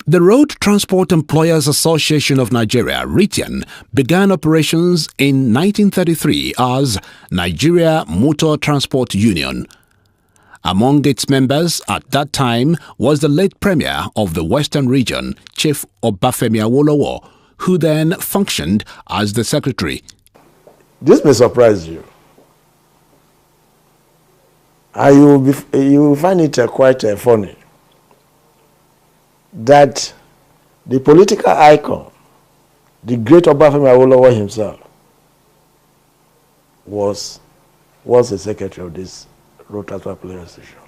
The Road Transport Employers Association of Nigeria, RITIAN, began operations in 1933 as Nigeria Motor Transport Union. Among its members at that time was the late Premier of the Western Region, Chief Obafemi Awolowo, who then functioned as the secretary. This may surprise you. You will find it quite funny that the political icon, the great Obafemi Awolowo himself, was the secretary of this Road Transport Employers Association.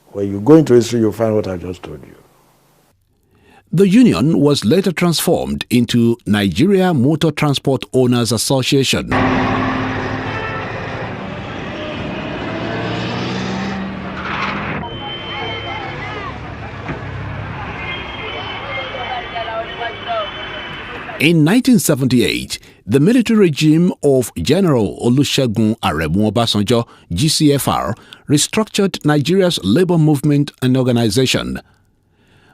When you go into history, you'll find what I just told you. The union was later transformed into Nigeria Motor Transport Owners Association. In 1978, the military regime of General Olusegun Aremu Obasanjo, GCFR, restructured Nigeria's labor movement and organization.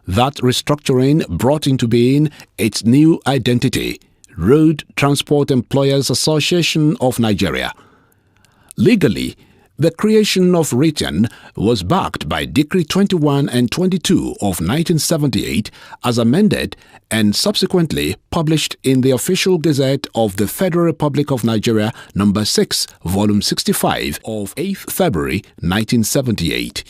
That restructuring brought into being its new identity, Road Transport Employers Association of Nigeria. Legally, the creation of RITIAN was backed by Decree 21 and 22 of 1978 as amended and subsequently published in the Official Gazette of the Federal Republic of Nigeria No. 6, Volume 65 of 8th February 1978.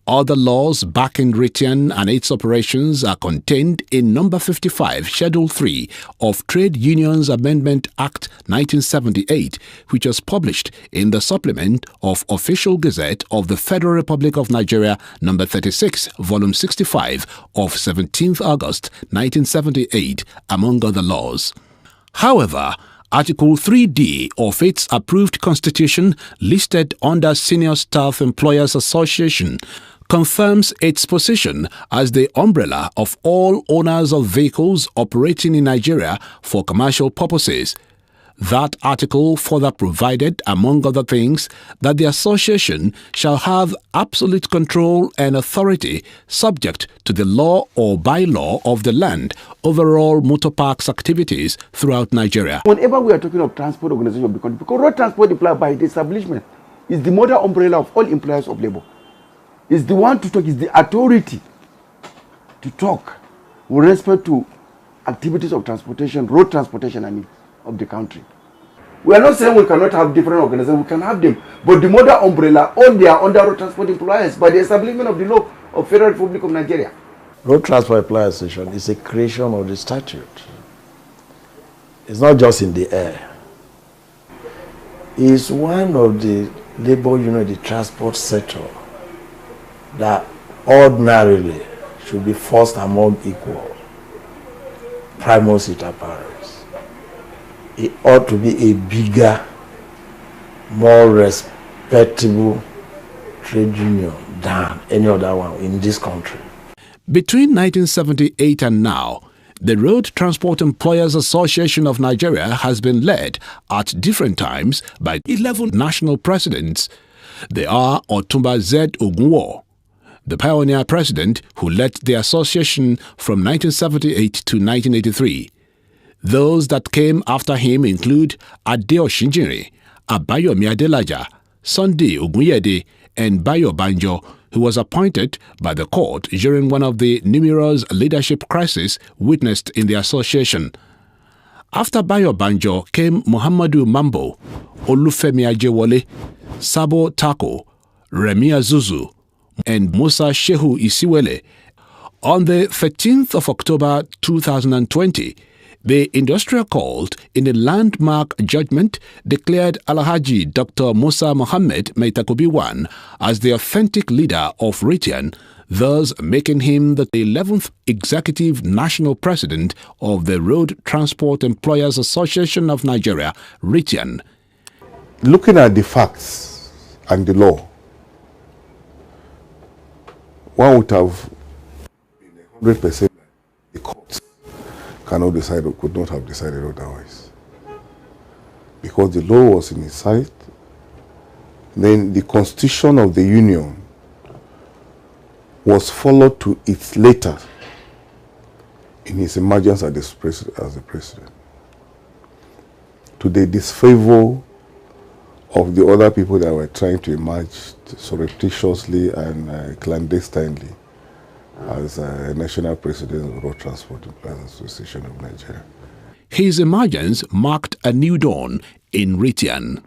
Other laws backing RITIAN and its operations are contained in No. 55, Schedule 3 of Trade Unions Amendment Act 1978, which was published in the supplement of Official Gazette of the Federal Republic of Nigeria No. 36, Volume 65 of 17th August 1978, among other laws. However, Article 3D of its approved constitution, listed under Senior Staff Employers Association, confirms its position as the umbrella of all owners of vehicles operating in Nigeria for commercial purposes. That article further provided, among other things, that the association shall have absolute control and authority subject to the law or bylaw of the land over all motor parks activities throughout Nigeria. Whenever we are talking of transport organization of the country, because road transport employed by the establishment is the mother umbrella of all employers of labor. Is the one to talk, is the authority to talk with respect to activities of transportation, road transportation, I mean, of the country. We are not saying we cannot have different organizations, we can have them, but the mother umbrella, all they are under road transport employers by the establishment of the law of Federal Republic of Nigeria. Road Transport Employers Association is a creation of the statute. It's not just in the air. It's one of the labor union, the transport sector, that ordinarily should be first among equal, primus inter pares. It ought to be a bigger, more respectable trade union than any other one in this country. Between 1978 and now, the Road Transport Employers Association of Nigeria has been led at different times by 11 national presidents. They are Otumba Z. Ogunwo, the pioneer president who led the association from 1978 to 1983. Those that came after him include Ade Oshinjiri, Abayomi Adelaja, Sunday Ogunyede, and Bayo Banjo, who was appointed by the court during one of the numerous leadership crises witnessed in the association. After Bayo Banjo came Muhammadu Mambo, Olufemi Ajewole, Sabo Tako, Remi Azuzu, and Musa Shehu Isiwele. On the 13th of October 2020, the industrial court, in a landmark judgment, declared Alhaji Dr. Musa Mohammed Maitakobi as the authentic leader of RITIAN, thus making him the 11th executive national president of the Road Transport Employers Association of Nigeria, RITIAN. Looking at the facts and the law, one would have been 100% the court cannot decide or could not have decided otherwise. Because the law was in its sight, then the constitution of the union was followed to its later in his emergence as the president, to the disfavor of the other people that were trying to emerge surreptitiously and clandestinely as national president of the Road Transport Employees Association of Nigeria. His emergence marked a new dawn in Ritian.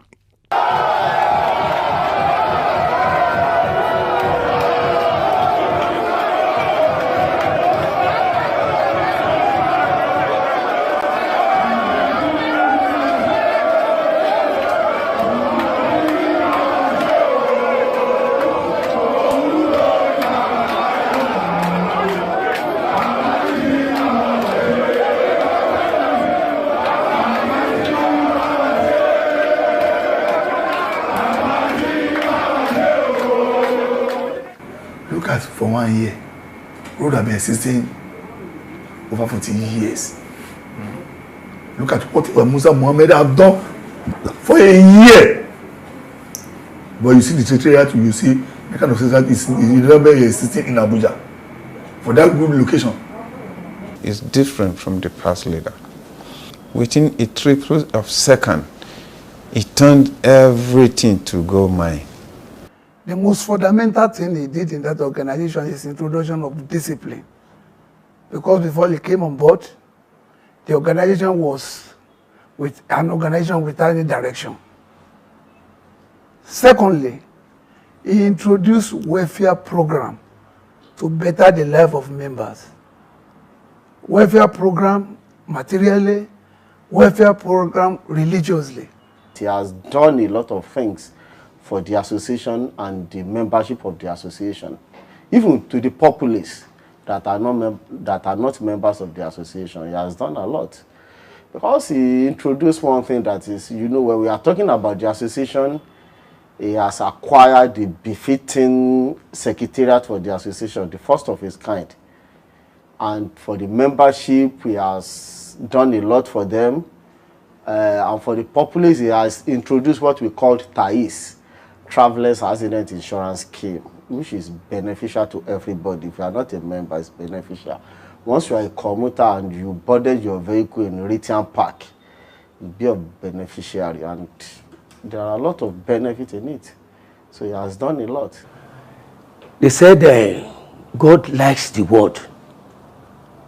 Look at for 1 year, road have been existing over 40 years. Look at what Musa Mohammed have done for a year. But you see the secretariat, you see the kind of secretariat is existing in Abuja for that good location. It's different from the past leader. Within a triple of second, he turned everything to gold mine. The most fundamental thing he did in that organization is introduction of discipline. Because before he came on board, the organization was with an organization without any direction. Secondly, he introduced welfare program to better the life of members. Welfare program materially, welfare program religiously. He has done a lot of things for the association and the membership of the association, even to the populace that are not members of the association. He has done a lot because he introduced one thing that is, you know, when we are talking about the association, he has acquired the befitting secretariat for the association, the first of its kind. And for the membership, he has done a lot for them. And for the populace, he has introduced what we call TAIS, Travelers Accident Insurance Scheme, which is beneficial to everybody. If you are not a member, it's beneficial. Once you are a commuter and you boarded your vehicle in Ritian Park, you'll be a beneficiary, and there are a lot of benefits in it. So he has done a lot. They said God likes the word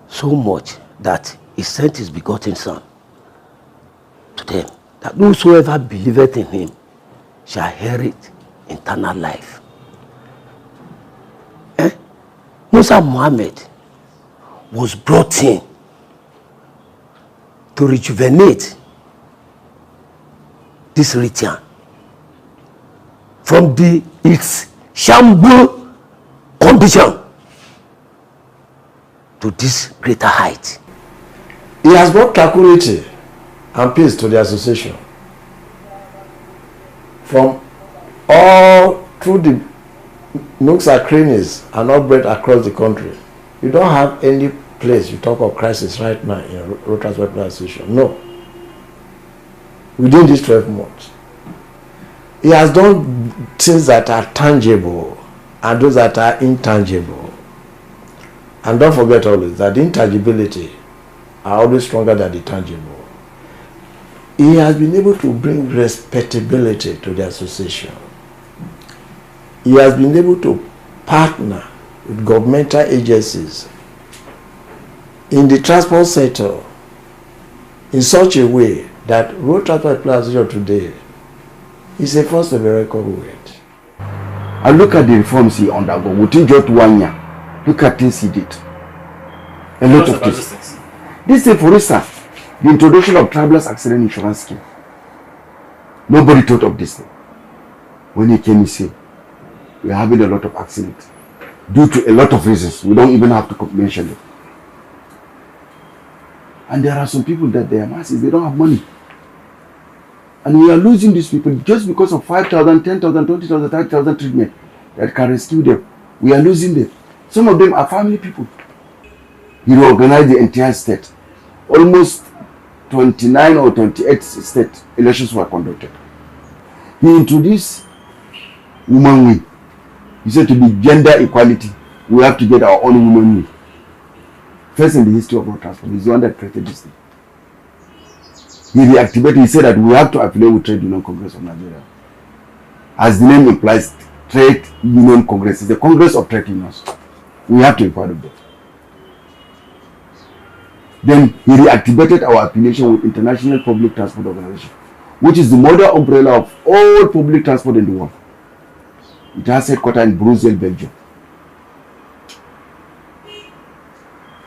so much that he sent his begotten son to them, that whosoever believeth in him shall inherit eternal life. Musa Muhammad was brought in to rejuvenate this region from its shamble condition to this greater height. He has brought tranquility and peace to the association. From all through the nooks and crannies and outbreak across the country, you don't have any place you talk of crisis right now in Road Transport Association. No. Within these 12 months, he has done things that are tangible and those that are intangible. And don't forget always that the intangibility are always stronger than the tangible. He has been able to bring respectability to the association. He has been able to partner with governmental agencies in the transport sector in such a way that Road Transport Association today is a force to be reckoned with. I look at the reforms he undergone within just 1 year. Look at things he did. A lot of things. This is, for instance, the introduction of Travelers Accident Insurance Scheme. Nobody thought of this thing. When he came, he said, we are having a lot of accidents due to a lot of reasons. We don't even have to mention them. And there are some people that they are masses, they don't have money. And we are losing these people just because of 5,000, 10,000, 20,000, 30,000 treatment that can rescue them. We are losing them. Some of them are family people. He reorganized the entire state. Almost 29 or 28 state elections were conducted. He introduced woman wing. He said to be gender equality we have to get our own women in. First in the history of road transport, he's the one that created this thing. He reactivated, he said that we have to affiliate with Trade Union Congress of Nigeria. As the name implies, Trade Union Congress is the Congress of Trade Unions. We have to be part of that. Then he reactivated our affiliation with International Public Transport Organization, which is the model umbrella of all public transport in the world. It has headquarters in Brussels, Belgium.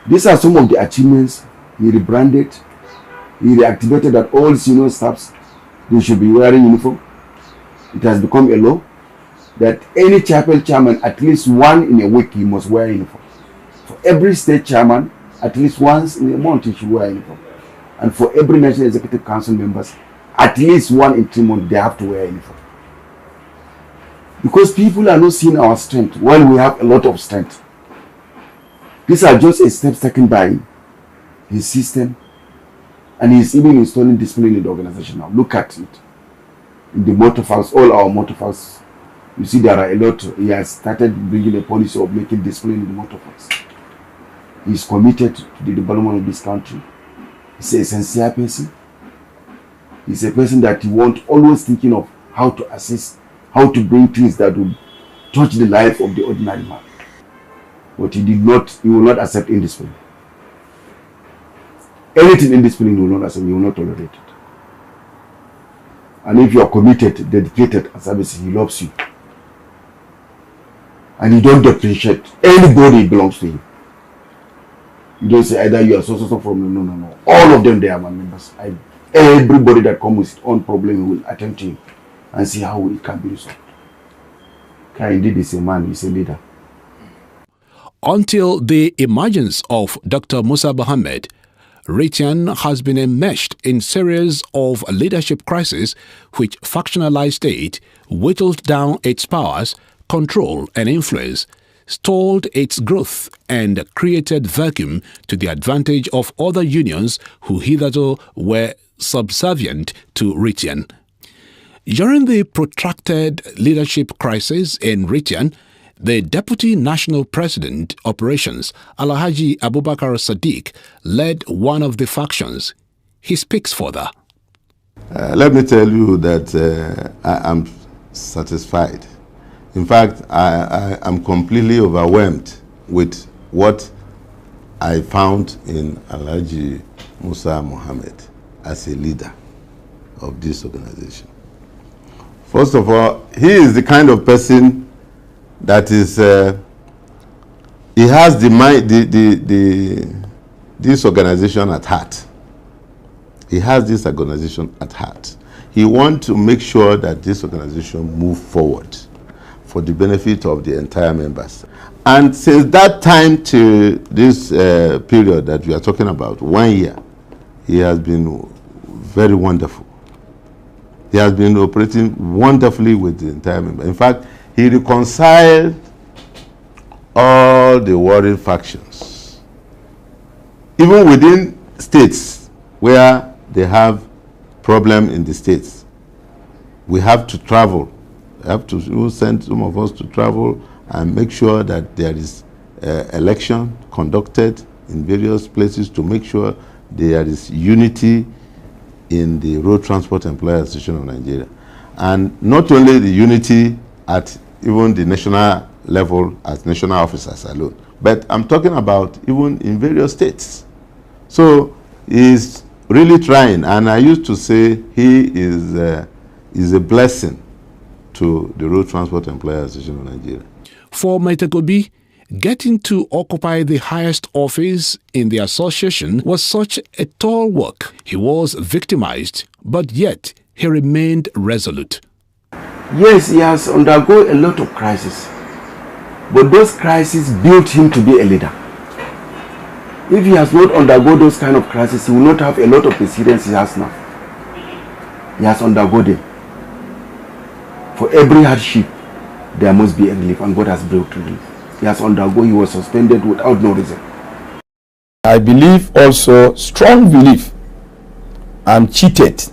These are some of the achievements. He rebranded. He reactivated that all senior staffs, they should be wearing uniform. It has become a law that any chapel chairman, at least one in a week, he must wear uniform. For every state chairman, at least once in a month, he should wear uniform. And for every National Executive Council members, at least 1 in 3 months, they have to wear uniform. Because people are not seeing our strength while we have a lot of strength. These are just a step taken by his system, and he's even installing discipline in the organization now. Look at it. In the motor files, all our motor files, you see there are a lot. He has started bringing a policy of making discipline in the motor files. He's committed to the development of this country. He's a sincere person. He's a person that he wants, always thinking of how to assist, how to bring things that will touch the life of the ordinary man. But he will not accept indiscipline. Anything indiscipline he will not accept, he will not tolerate it. And if you are committed, dedicated and service, he loves you. And he don't depreciate anybody who belongs to him. You don't say either you are so from no. All of them, they are my members. Everybody that comes with his own problem, he will attend to him and see how it can be resolved. Indeed, he's a man, he's a leader. Until the emergence of Dr. Musa Mohammed, Ritian has been enmeshed in series of leadership crises which factionalized it, whittled down its powers, control and influence, stalled its growth and created vacuum to the advantage of other unions who hitherto were subservient to Ritian. During the protracted leadership crisis in Ritian, the Deputy National President Operations, Alhaji Abubakar Sadiq, led one of the factions. He speaks further. Let me tell you that I am satisfied. In fact, I am completely overwhelmed with what I found in Alhaji Musa Mohammed as a leader of this organization. First of all, he is the kind of person that is, he has the mind, this organization at heart. He has this organization at heart. He wants to make sure that this organization move forward for the benefit of the entire members. And since that time to this period that we are talking about, 1 year, he has been very wonderful. He has been operating wonderfully with the entire members. In fact, he reconciled all the warring factions, even within states where they have problem in the states. We have to travel. We have to send some of us to travel and make sure that there is election conducted in various places to make sure there is unity in the Road Transport Employers Association of Nigeria. And not only the unity at even the national level as national officers alone, but I'm talking about even in various states. So he's really trying, and I used to say he is a blessing to the Road Transport Employers Association of Nigeria. For Maitakobi, getting to occupy the highest office in the association was such a tall work. He was victimized, but yet he remained resolute. Yes, he has undergone a lot of crises, but those crises built him to be a leader. If he has not undergone those kind of crises, he will not have a lot of experience he has now. He has undergone them. For every hardship, there must be a relief, and God has brought relief. He has undergone, he was suspended without no reason. I believe also, strong belief, I'm cheated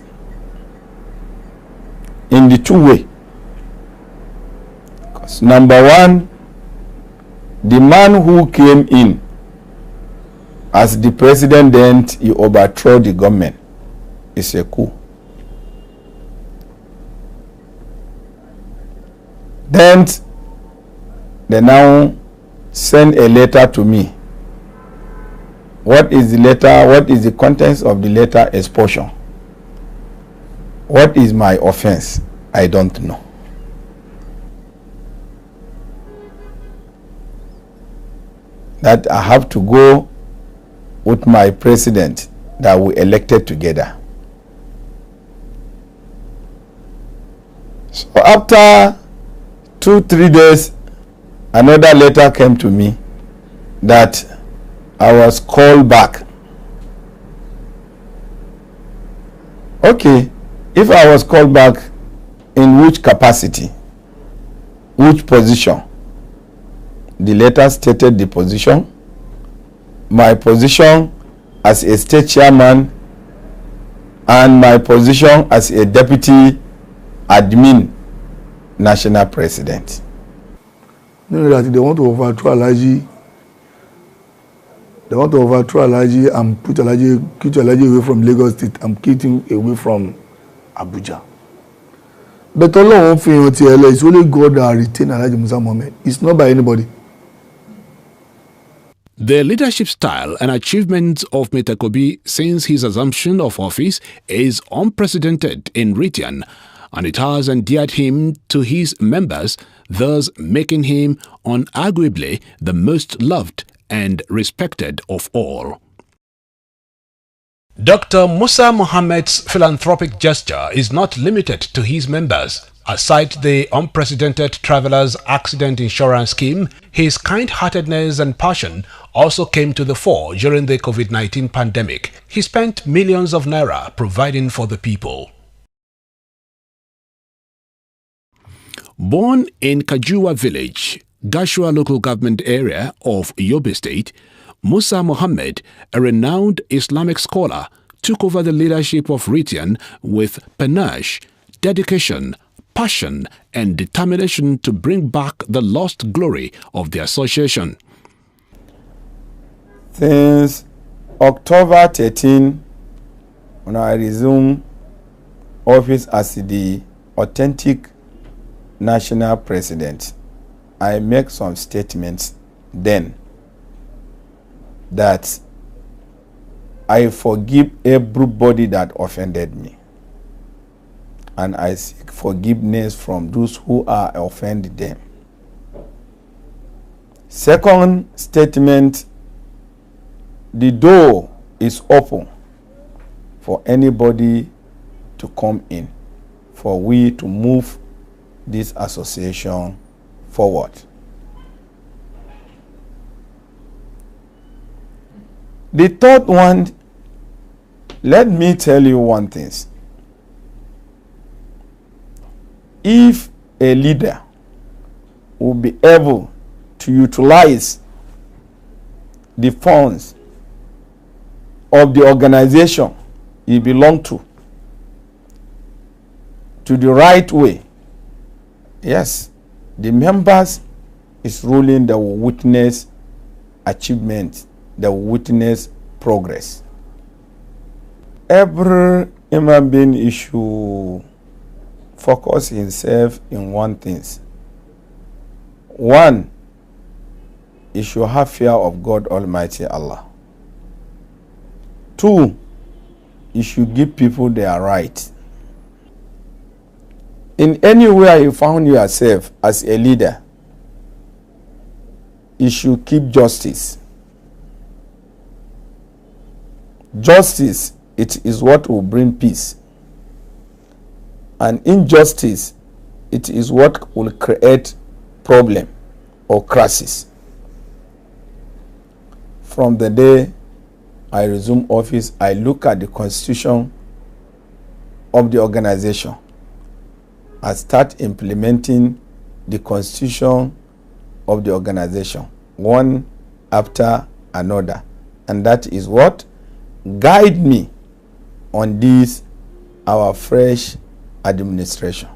in the two ways. Number one, the man who came in as the president, then he overthrew the government. It's a coup. Then they now send a letter to me. What is the letter? What is the contents of the letter? Expulsion. What is my offense? I don't know. That I have to go with my president that we elected together. So after 2-3 days, another letter came to me that I was called back. Okay, if I was called back, in which capacity? Which position? The letter stated the position. My position as a state chairman and my position as a deputy admin national president. No, that they want to overthrow Alhaji. They want to overthrow Alhaji and keep Alhaji away from Lagos State and keep him away from Abuja. But Allah it's only God that retain Alhaji Musa Mohammed. It's not by anybody. The leadership style and achievements of Mr. Kobi since his assumption of office is unprecedented in region, and it has endeared him to his members, thus making him unarguably the most loved and respected of all. Dr. Musa Mohammed's philanthropic gesture is not limited to his members. Aside the unprecedented travelers accident insurance scheme, his kind-heartedness and passion also came to the fore during the COVID-19 pandemic. He spent millions of naira providing for the people. Born in Kajua village, Gashua local government area of Yobe State, Musa Mohammed, a renowned Islamic scholar, took over the leadership of Ritian with panache, dedication, passion and determination to bring back the lost glory of the association. Since October 13, when I resumed office as the authentic national president, I make some statements then that I forgive everybody that offended me, and I seek forgiveness from those who are offended them. Second statement, the door is open for anybody to come in, for we to move this association forward. The third one, let me tell you one thing. If a leader will be able to utilize the funds of the organization he belongs to the right way, yes, the members is ruling that will witness achievement, that will witness progress. Every human being should focus himself in one thing. One, he should have fear of God Almighty Allah. Two, you should give people their right. In anywhere you found yourself as a leader, you should keep justice. Justice, it is what will bring peace. And injustice, it is what will create problem or crisis. From the day I resume office, I look at the constitution of the organization. I start implementing the constitution of the organization, one after another. And that is what guide me on this, our fresh administration.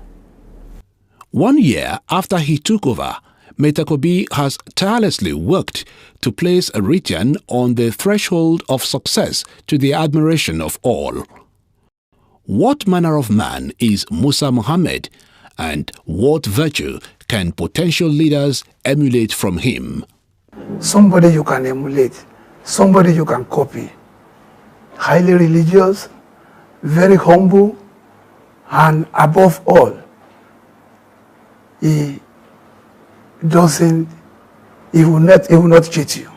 1 year after he took over, Metakobi has tirelessly worked to place Ritian on the threshold of success to the admiration of all. What manner of man is Musa Muhammad, and what virtue can potential leaders emulate from him? Somebody you can emulate, somebody you can copy. Highly religious, very humble, and above all, he will not cheat you.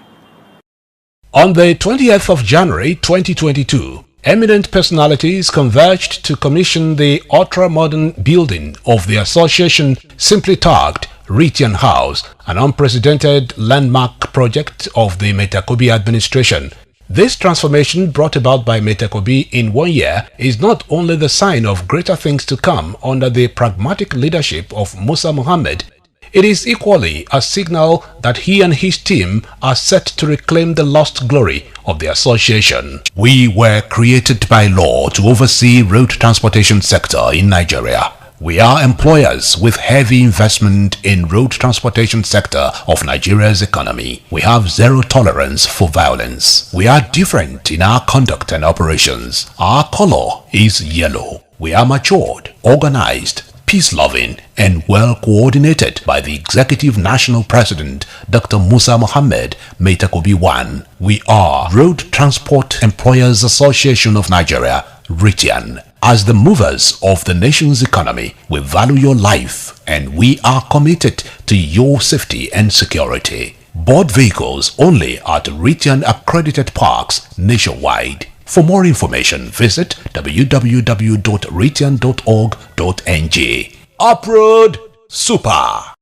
On the 20th of January 2022, eminent personalities converged to commission the ultra-modern building of the association simply tagged Ritian House, an unprecedented landmark project of the Metakobi administration. This transformation brought about by Metakobi in 1 year is not only the sign of greater things to come under the pragmatic leadership of Musa Muhammad, it is equally a signal that he and his team are set to reclaim the lost glory of the association. We were created by law to oversee road transportation sector in Nigeria. We are employers with heavy investment in road transportation sector of Nigeria's economy. We have zero tolerance for violence. We are different in our conduct and operations. Our color is yellow. We are matured, organized, peace-loving and well-coordinated by the Executive National President, Dr. Musa Muhammad, Metakobi 1. We are Road Transport Employers Association of Nigeria, Ritian. As the movers of the nation's economy, we value your life and we are committed to your safety and security. Board vehicles only at Ritian accredited parks nationwide. For more information, visit www.ritian.org.ng. Uproad Super!